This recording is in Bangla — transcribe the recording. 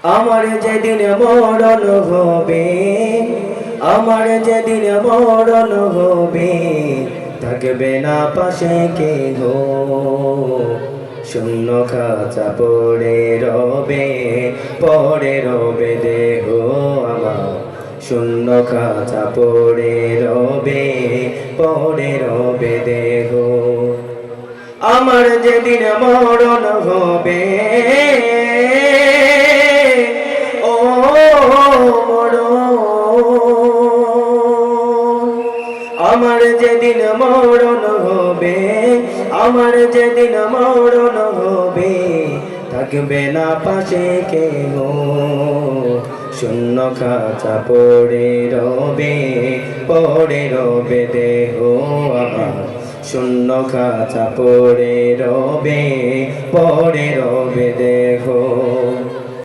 আমার যেদিন মরণ হবে, আমার যেদিন মরণ হবে, থাকবে না পাশে কেহ, শূন্য খাঁচা পড়ে রবে, পড়ে রবে দেহ আমার, শূন্য খাঁচা পড়ে রবে, পড়ে রবে দেহ। আমার যেদিন মরণ হবে, ও মরণ, আমার যেদিন মরণ হবে, আমার যেদিন মরণ হবে, থাকবে না পাশে কেহ, শূন্য খাঁচা পড়ে রবে, পড়ে রবে দেহ আমার, শূন্য খাঁচা পড়ে রবে, পড়ে রবে দেহ।